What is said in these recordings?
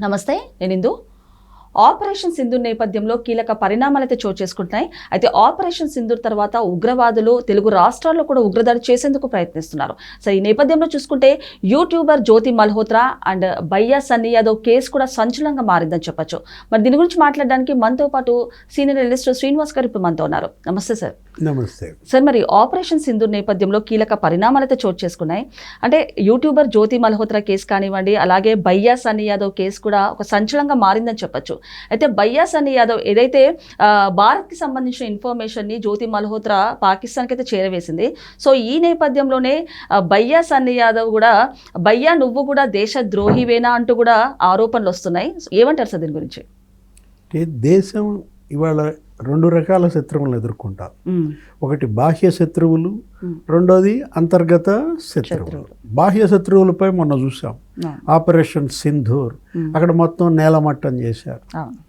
నమస్తే, నేను ఇందు. ఆపరేషన్ సింధూర్ నేపథ్యంలో కీలక పరిణామాలైతే చోటు చేసుకుంటున్నాయి. అయితే ఆపరేషన్ సింధూర్ తర్వాత ఉగ్రవాదులు తెలుగు రాష్ట్రాల్లో కూడా ఉగ్రదాడి చేసేందుకు ప్రయత్నిస్తున్నారు. సో ఈ నేపథ్యంలో చూసుకుంటే యూట్యూబర్ జ్యోతి మల్హోత్రా అండ్ భయ్యా సన్నీ యాదవ్ కేసు కూడా సంచలనంగా మారిందని చెప్పొచ్చు. మరి దీని గురించి మాట్లాడడానికి మనతో పాటు సీనియర్ అనలిస్ట్ శ్రీనివాస్ గారు ఇప్పుడు మనతో ఉన్నారు. నమస్తే సార్. నమస్తే సార్. మరి ఆపరేషన్ సింధూర్ నేపథ్యంలో కీలక పరిణామాలైతే చోటు చేసుకున్నాయి. అంటే యూట్యూబర్ జ్యోతి మల్హోత్రా కేసు కానివ్వండి, అలాగే భయ్యా సన్నీ యాదవ్ కేసు కూడా ఒక సంచలనంగా మారిందని చెప్పొచ్చు. అయితే భయ్యా సన్నీ యాదవ్ ఏదైతే భారత్కి సంబంధించిన ఇన్ఫర్మేషన్ని జ్యోతి మల్హోత్రా పాకిస్తాన్కి అయితే చేరవేసింది. సో ఈ నేపథ్యంలోనే భయ్యా సన్నీ యాదవ్ కూడా భయ్యా నువ్వు కూడా దేశ ద్రోహివేనా అంటూ కూడా ఆరోపణలు వస్తున్నాయి. ఏమంటారు సార్ దీని గురించి? దేశం ఇవాళ రెండు రకాల శత్రువులను ఎదుర్కొంటాం. ఒకటి బాహ్య శత్రువులు, రెండోది అంతర్గత శత్రువులు. బాహ్య శత్రువులపై మొన్న చూసాం ఆపరేషన్ సింధూర్. అక్కడ మొత్తం నేలమట్టం చేశారు.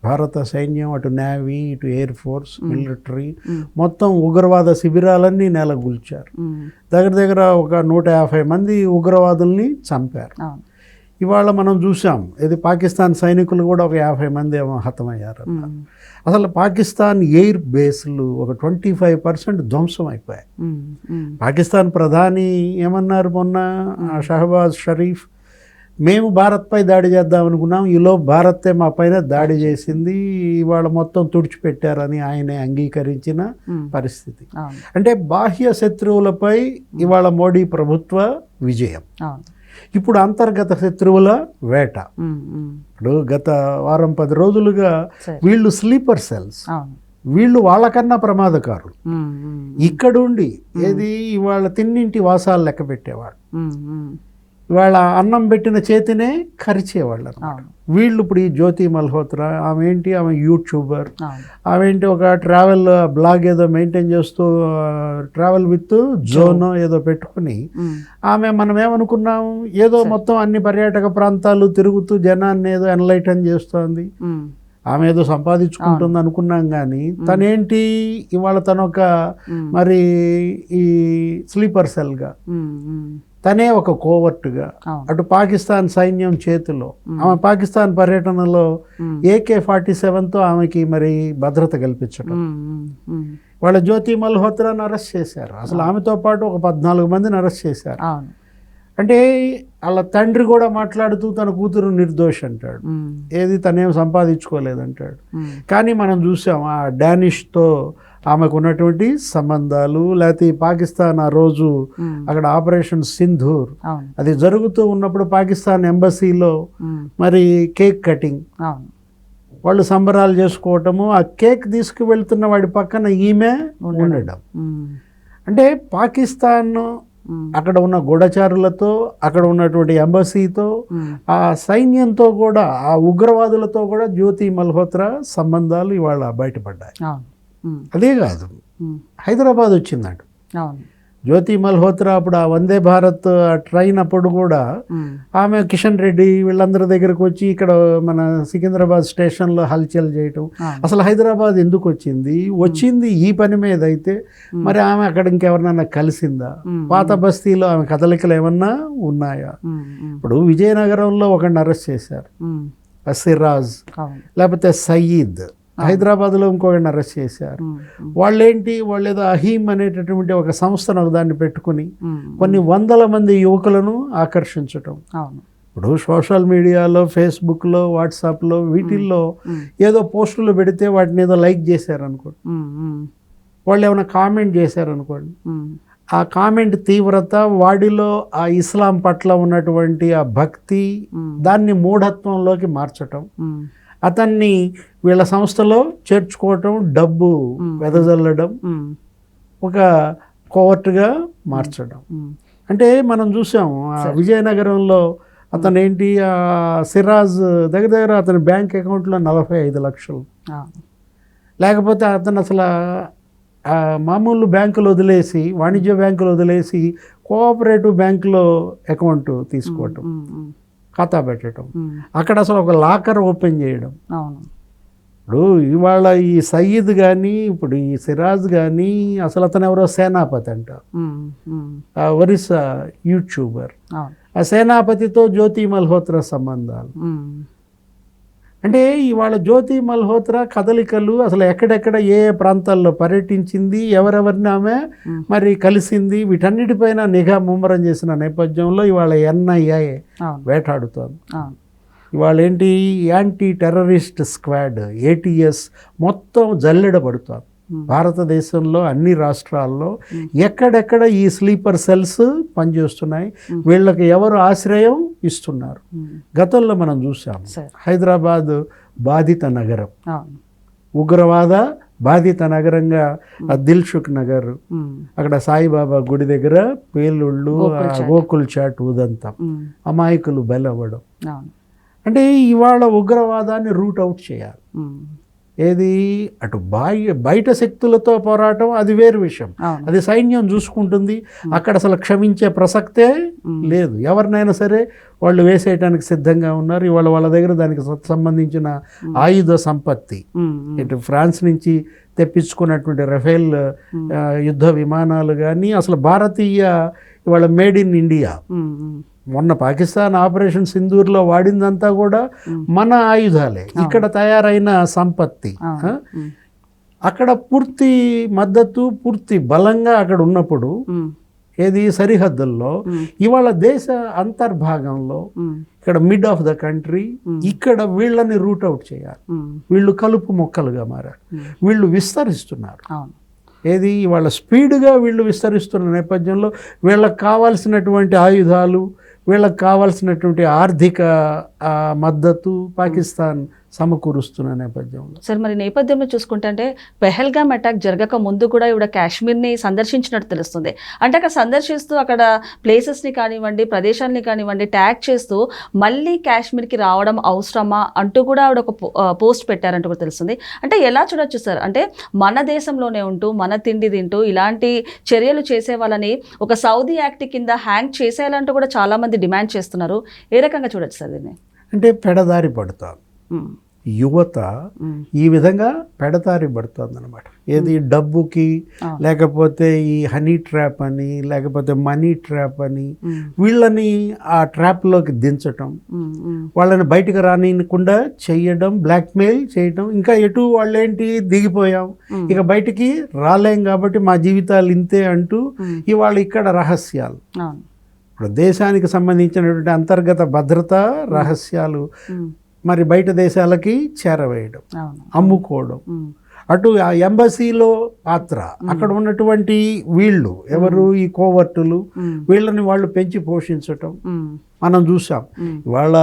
భారత సైన్యం, అటు నేవీ, ఇటు ఎయిర్ ఫోర్స్, మిలిటరీ మొత్తం ఉగ్రవాద శిబిరాలన్నీ నేలగూల్చారు. దగ్గర దగ్గర ఒక 150 మంది ఉగ్రవాదుల్ని చంపారు. ఇవాళ మనం చూసాం, ఇది పాకిస్తాన్ సైనికులు కూడా ఒక 50 మంది ఏమో హతమయ్యారు. అసలు పాకిస్తాన్ ఎయిర్ బేస్లు ఒక 25% ధ్వంసం అయిపోయాయి. పాకిస్తాన్ ప్రధాని ఏమన్నారు మొన్న, షహబాజ్ షరీఫ్, మేము భారత్పై దాడి చేద్దాం అనుకున్నాం, ఈలో భారతే మా పైన దాడి చేసింది, ఇవాళ మొత్తం తుడిచిపెట్టారని ఆయనే అంగీకరించిన పరిస్థితి. అంటే బాహ్య శత్రువులపై ఇవాళ మోడీ ప్రభుత్వ విజయం. ఇప్పుడు అంతర్గత శత్రువుల వేట. ఇప్పుడు గత వారం 10 రోజులుగా వీళ్ళు స్లీపర్ సెల్స్, వీళ్ళు వాళ్ళకన్నా ప్రమాదకారులు. ఇక్కడుండి ఏది ఇవాళ తిన్నింటి వాసాలు లెక్క పెట్టేవాళ్ళు, ఇవాళ అన్నం పెట్టిన చేతినే కరిచేవాళ్ళు అన్నమాట. వీళ్ళు ఇప్పుడు ఈ జ్యోతి మల్హోత్రా, ఆమె ఏంటి, ఆమె యూట్యూబర్, ఆమె ఏంటి ఒక ట్రావెల్ బ్లాగ్ ఏదో మెయింటైన్ చేస్తూ ట్రావెల్ విత్ జోన్ ఏదో పెట్టుకుని, ఆమె మనం ఏమనుకున్నాం, ఏదో మొత్తం అన్ని పర్యాటక ప్రాంతాలు తిరుగుతూ జనాన్ని ఏదో ఎన్లైటన్ చేస్తోంది, ఆమె ఏదో సంపాదించుకుంటుంది అనుకున్నాం. కానీ తనేంటి ఇవాళ తనొక మరి ఈ స్లీపర్ సెల్గా, తనే ఒక కోవర్ట్గా అటు పాకిస్తాన్ సైన్యం చేతిలో, ఆమె పాకిస్తాన్ పర్యటనలో AK-47తో ఆమెకి మరి భద్రత కల్పించడం. వాళ్ళ జ్యోతి మల్హోత్రాను అరెస్ట్ చేశారు. అసలు ఆమెతో పాటు ఒక 14 మందిని అరెస్ట్ చేశారు. అంటే వాళ్ళ తండ్రి కూడా మాట్లాడుతూ తన కూతురు నిర్దోషి అంటాడు, ఏది తనేం సంపాదించుకోలేదంటాడు. కానీ మనం చూసాం ఆ డానిష్తో ఆమెకు ఉన్నటువంటి సంబంధాలు, లేకపోతే పాకిస్తాన్ ఆ రోజు అక్కడ ఆపరేషన్ సింధూర్ అది జరుగుతూ ఉన్నప్పుడు పాకిస్తాన్ ఎంబసీలో మరి కేక్ కటింగ్, వాళ్ళు సంబరాలు చేసుకోవటము, ఆ కేక్ తీసుకువెళ్తున్న వాడి పక్కన ఈమె ఉండడం. అంటే పాకిస్తాన్ అక్కడ ఉన్న గూఢచారులతో, అక్కడ ఉన్నటువంటి ఎంబసీతో, ఆ సైన్యంతో కూడా, ఆ ఉగ్రవాదులతో కూడా జ్యోతి మల్హోత్రా సంబంధాలు ఇవాళ బయటపడ్డాయి. అదే కాదు, హైదరాబాద్ వచ్చిందంట జ్యోతి మల్హోత్రా. అప్పుడు ఆ వందే భారత్ ట్రైన్ అప్పుడు కూడా ఆమె కిషన్ రెడ్డి వీళ్ళందరి దగ్గరకు వచ్చి ఇక్కడ మన సికింద్రాబాద్ స్టేషన్లో హల్చల్ చేయటం. అసలు హైదరాబాద్ ఎందుకు వచ్చింది ఈ పని మీద అయితే మరి ఆమె అక్కడ ఇంకెవరినన్నా కలిసిందా, పాత బస్తీలో ఆమె కదలికలు ఏమన్నా ఉన్నాయా? ఇప్పుడు విజయనగరంలో ఒకరిని అరెస్ట్ చేశారు, సిరాజ్, లేకపోతే సయీద్. హైదరాబాద్లో ఇంకొకరిని అరెస్ట్ చేశారు. వాళ్ళేంటి, వాళ్ళు ఏదో అహీమ్ అనేటటువంటి ఒక సంస్థను ఒకదాన్ని పెట్టుకుని కొన్ని 100 మంది యువకులను ఆకర్షించటం. ఇప్పుడు సోషల్ మీడియాలో, ఫేస్బుక్లో, వాట్సాప్లో వీటిల్లో ఏదో పోస్టులు పెడితే వాటిని ఏదో లైక్ చేశారనుకోండి, వాళ్ళు ఏమైనా కామెంట్ చేశారనుకోండి, ఆ కామెంట్ తీవ్రత, వాడిలో ఆ ఇస్లాం పట్ల ఉన్నటువంటి ఆ భక్తి, దాన్ని మూఢత్వంలోకి మార్చటం, అతన్ని వీళ్ళ సంస్థలో చేర్చుకోవటం, డబ్బు వెదజల్లడం, ఒక కోవర్ట్గా మార్చడం. అంటే మనం చూసాము విజయనగరంలో అతను ఏంటి, సిరాజ్ దగ్గర అతని బ్యాంక్ అకౌంట్లో 45 లక్షలు. లేకపోతే అతను అసలు మామూలు బ్యాంకులు వదిలేసి, వాణిజ్య బ్యాంకులు వదిలేసి కోఆపరేటివ్ బ్యాంకులో అకౌంట్ తీసుకోవటం, ఖాతా పెట్టడం, అక్కడ అసలు ఒక లాకర్ ఓపెన్ చేయడం. ఇప్పుడు ఇవాళ ఈ సయీద్ కానీ, ఇప్పుడు ఈ సిరాజ్ కానీ, అసలు అతను ఎవరో సేనాపతి అంట, ఒరిస్సా యూట్యూబర్. ఆ సేనాపతితో జ్యోతి మల్హోత్రా సంబంధాలు. అంటే ఇవాళ జ్యోతి మల్హోత్రా కదలికలు అసలు ఎక్కడెక్కడ ఏ ప్రాంతాల్లో పర్యటించింది, ఎవరెవరిని ఆమె మరి కలిసింది, వీటన్నిటిపైన నిఘా ముమ్మరం చేసిన నేపథ్యంలో ఇవాళ NIA వేటాడుతోంది. ఇవాళ ఏంటి, యాంటీ టెర్రరిస్ట్ స్క్వాడ్ ATS మొత్తం జల్లెడబడుతోంది. భారతదేశంలో అన్ని రాష్ట్రాల్లో ఎక్కడెక్కడ ఈ స్లీపర్ సెల్స్ పనిచేస్తున్నాయి, వీళ్ళకి ఎవరు ఆశ్రయం ఇస్తున్నారు. గతంలో మనం చూసాము హైదరాబాద్ బాధిత నగరం, ఉగ్రవాద బాధిత నగరంగా దిల్సుఖ్ నగర్, అక్కడ సాయిబాబా గుడి దగ్గర పేలుళ్ళు, గోకుల్ చాట్ ఉదంతం, అమాయకులు బలవ్వడం. అంటే ఇవాళ ఉగ్రవాదాన్ని రూట్ అవుట్ చేయాలి. ఏది అటు బయట శక్తులతో పోరాటం అది వేరు విషయం, అది సైన్యం చూసుకుంటుంది. అక్కడ అసలు క్షమించే ప్రసక్తే లేదు. ఎవరినైనా సరే వాళ్ళు వేసేయడానికి సిద్ధంగా ఉన్నారు. ఇవాళ వాళ్ళ దగ్గర దానికి సంబంధించిన ఆయుధ సంపత్తి, ఇటు ఫ్రాన్స్ నుంచి తెప్పించుకున్నటువంటి రఫేల్ యుద్ధ విమానాలు కానీ, అసలు భారతీయ ఇవాళ మేడ్ ఇన్ ఇండియా. మొన్న పాకిస్తాన్ ఆపరేషన్ సింధూర్లో వాడిందంతా కూడా మన ఆయుధాలే, ఇక్కడ తయారైన సంపత్తి. అక్కడ పూర్తి మద్దతు, పూర్తి బలంగా అక్కడ ఉన్నప్పుడు ఏది సరిహద్దుల్లో, ఇవాళ దేశ అంతర్భాగంలో ఇక్కడ మిడ్ ఆఫ్ ద కంట్రీ, ఇక్కడ వీళ్ళని రూట్ అవుట్ చేయాలి. వీళ్ళు కలుపు మొక్కలుగా మారారు, వీళ్ళు విస్తరిస్తున్నారు. ఏది ఇవాళ స్పీడ్గా వీళ్ళు విస్తరిస్తున్న నేపథ్యంలో వీళ్ళకి కావాల్సినటువంటి ఆయుధాలు, వీళ్ళకి కావాల్సినటువంటి ఆర్థిక మద్దతు పాకిస్తాన్ సమకూరుస్తున్న నేపథ్యంలో. సార్ మరి నేపథ్యంలో చూసుకుంటే అంటే పెహల్గామ్ అటాక్ జరగక ముందు కూడా ఇవిడ కాశ్మీర్ని సందర్శించినట్టు తెలుస్తుంది. అంటే అక్కడ సందర్శిస్తూ అక్కడ ప్లేసెస్ని కానివ్వండి, ప్రదేశాలని కానివ్వండి ట్యాగ్ చేస్తూ మళ్ళీ కాశ్మీర్కి రావడం అవసరమా అంటూ కూడా ఆవిడ ఒక పోస్ట్ పెట్టారంటూ కూడా తెలుస్తుంది. అంటే ఎలా చూడొచ్చు సార్, అంటే మన దేశంలోనే ఉంటూ మన తిండి తింటూ ఇలాంటి చర్యలు చేసే వాళ్ళని ఒక సౌదీ యాక్ట్ కింద హ్యాంగ్ చేసేయాలంటూ కూడా చాలామంది డిమాండ్ చేస్తున్నారు. ఏ రకంగా చూడొచ్చు సార్ దీన్ని? అంటే పెడదారి పడతారు యువత, ఈ విధంగా పెడతారి పడుతుంది అనమాట. ఏది డబ్బుకి, లేకపోతే ఈ హనీ ట్రాప్ అని, లేకపోతే మనీ ట్రాప్ అని వీళ్ళని ఆ ట్రాప్లోకి దించటం, వాళ్ళని బయటకు రానియకుండా చేయడం, బ్లాక్మెయిల్ చేయటం. ఇంకా ఎటు వాళ్ళేంటి దిగిపోయాం, ఇక బయటికి రాలేం కాబట్టి మా జీవితాలు ఇంతే అంటూ ఇవాళ ఇక్కడ రహస్యాలు, ఇప్పుడు దేశానికి సంబంధించినటువంటి అంతర్గత భద్రత రహస్యాలు మరి బయట దేశాలకి చేరవేయడం, అమ్ముకోవడం. అటు ఆ ఎంబసీలో పాత్ర, అక్కడ ఉన్నటువంటి వీళ్ళు ఎవరు, ఈ కోవర్టులు, వీళ్ళని వాళ్ళు పెంచి పోషించటం మనం చూసాం. ఇవాళ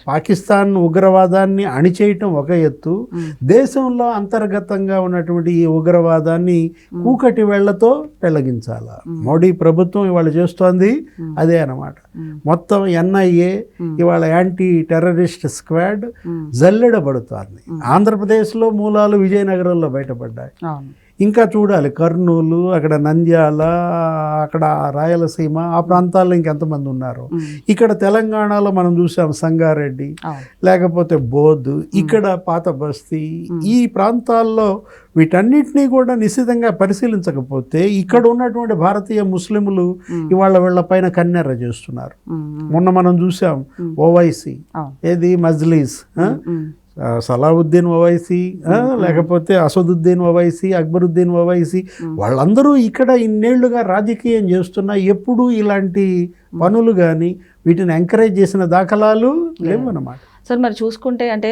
పాకిస్తాన్ ఉగ్రవాదాన్ని అణిచేయటం ఒక ఎత్తు, దేశంలో అంతర్గతంగా ఉన్నటువంటి ఈ ఉగ్రవాదాన్ని కూకటి వేళ్లతో పెళ్లగించాల మోడీ ప్రభుత్వం ఇవాళ చేస్తోంది అదే అన్నమాట. మొత్తం NIA ఇవాళ యాంటీ టెర్రరిస్ట్ స్క్వాడ్ జల్లెడబడుతోంది. ఆంధ్రప్రదేశ్లో మూలాలు విజయనగరంలో బయటపడ్డాయి. ఇంకా చూడాలి కర్నూలు, అక్కడ నంద్యాల, అక్కడ రాయలసీమ ఆ ప్రాంతాల్లో ఇంకెంతమంది ఉన్నారు. ఇక్కడ తెలంగాణలో మనం చూసాం సంగారెడ్డి, లేకపోతే బోధ్, ఇక్కడ పాత బస్తీ, ఈ ప్రాంతాల్లో వీటన్నిటినీ కూడా నిశ్చితంగా పరిశీలించకపోతే ఇక్కడ ఉన్నటువంటి భారతీయ ముస్లింలు ఇవాళ వీళ్ళ పైన కన్నెర్ర చేస్తున్నారు. మొన్న మనం చూసాం ఓవైసీ, ఏది మజ్లీస్, సలావుద్దీన్ ఓవైసీ, లేకపోతే అసదుద్దీన్ ఓవైసీ, అక్బరుద్దీన్ ఓవైసీ, వాళ్ళందరూ ఇక్కడ ఇన్నేళ్లుగా రాజకీయం చేస్తున్నా ఎప్పుడూ ఇలాంటి పనులు కానీ వీటిని ఎంకరేజ్ చేసిన దాఖలాలు లేవన్నమాట. సార్ మరి చూసుకుంటే అంటే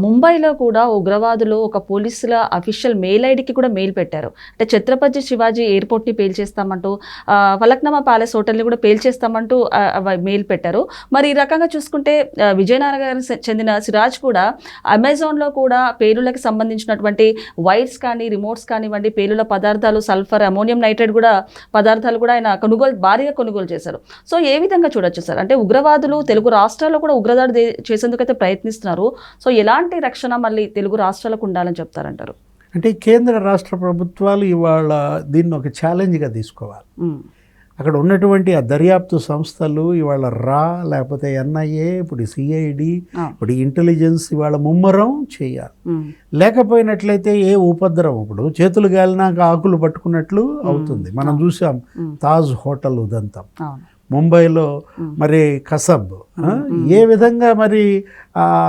ముంబైలో కూడా ఉగ్రవాదులు ఒక పోలీసుల అఫీషియల్ మెయిల్ ఐడికి కూడా మెయిల్ పెట్టారు. అంటే ఛత్రపతి శివాజీ ఎయిర్పోర్ట్ని పేల్చేస్తామంటూ, ఫలక్నామా ప్యాలెస్ హోటల్ని కూడా పేల్చేస్తామంటూ మెయిల్ పెట్టారు. మరి ఈ రకంగా చూసుకుంటే విజయనగరం చెందిన సిరాజ్ కూడా అమెజాన్లో కూడా పేలులకు సంబంధించినటువంటి వైర్స్ కానీ, రిమోట్స్ కానివ్వండి, పేలుల పదార్థాలు, సల్ఫర్, అమోనియం నైట్రేట్ కూడా పదార్థాలు కూడా ఆయన భారీగా కొనుగోలు చేశారు. సో ఏ విధంగా చూడొచ్చు సార్, అంటే ఉగ్రవాదులు తెలుగు రాష్ట్రాల్లో కూడా ఉగ్రదాడి చేసేందుకు ప్రయత్నిస్తున్నారు. సో ఎలాంటి రక్షణ మళ్ళీ తెలుగు రాష్ట్రాలకు ఉండాలని చెప్తారంటారు? అంటే కేంద్ర రాష్ట్ర ప్రభుత్వాలు ఇవాళ దీన్ని ఒక ఛాలెంజ్గా తీసుకోవాలి. అక్కడ ఉన్నటువంటి ఆ దర్యాప్తు సంస్థలు ఇవాళ లేకపోతే NIA, ఇప్పుడు CID, ఇప్పుడు ఇంటెలిజెన్స్ ఇవాళ ముమ్మరం చేయాలి. లేకపోయినట్లయితే ఏ ఉపద్రవం, ఇప్పుడు చేతులు గాలినాక ఆకులు పట్టుకున్నట్లు అవుతుంది. మనం చూసాం తాజ్ హోటల్ ఉదంతం, ముంబైలో మరి కసబ్ ఏ విధంగా మరి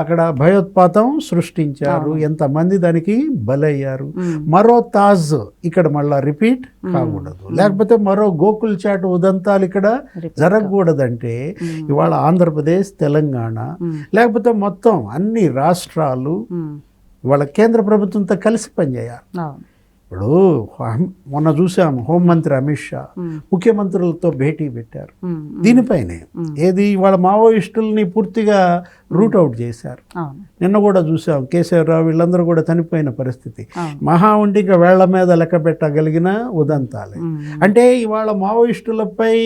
అక్కడ భయోత్పాతం సృష్టించారు, ఎంతమంది దానికి బలయ్యారు. మరో తాజ్ ఇక్కడ మళ్ళా రిపీట్ కాకూడదు, లేకపోతే మరో గోకుల్ చాట్ ఉదంతాలు ఇక్కడ జరగకూడదంటే ఇవాళ ఆంధ్రప్రదేశ్, తెలంగాణ లేకపోతే మొత్తం అన్ని రాష్ట్రాలు ఇవాళ కేంద్ర ప్రభుత్వంతో కలిసి పనిచేయాలి. ఇప్పుడు మొన్న చూసాము హోంమంత్రి అమిత్ షా ముఖ్యమంత్రులతో భేటీ పెట్టారు దీనిపైనే. ఏది ఇవాళ మావోయిస్టుల్ని పూర్తిగా రూట్ అవుట్ చేశారు. నిన్న కూడా చూసాం కేసీఆర్ వీళ్ళందరూ కూడా చనిపోయిన పరిస్థితి. మహా ఉండి ఇంకా వేళ్ల మీద లెక్క పెట్టగలిగిన ఉదంతాలే. అంటే ఇవాళ మావోయిస్టులపై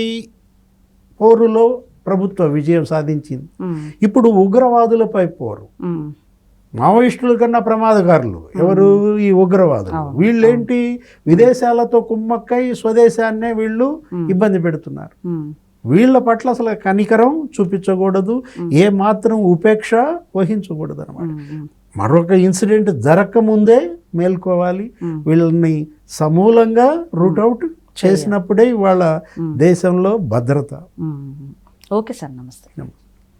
పోరులో ప్రభుత్వ విజయం సాధించింది. ఇప్పుడు ఉగ్రవాదులపై పోరు. మావోయిస్టుల కన్నా ప్రమాదకారులు ఎవరు? ఈ ఉగ్రవాదులు. వీళ్ళేంటి విదేశాలతో కుమ్మక్కై స్వదేశాన్నే వీళ్ళు ఇబ్బంది పెడుతున్నారు. వీళ్ళ పట్ల అసలు కనికరం చూపించకూడదు, ఏ మాత్రం ఉపేక్ష వహించకూడదు అనమాట. మరొక ఇన్సిడెంట్ జరగకముందే మేల్కోవాలి. వీళ్ళని సమూలంగా రూట్అవుట్ చేసినప్పుడే వాళ్ళ దేశంలో భద్రత. ఓకే సార్, నమస్తే.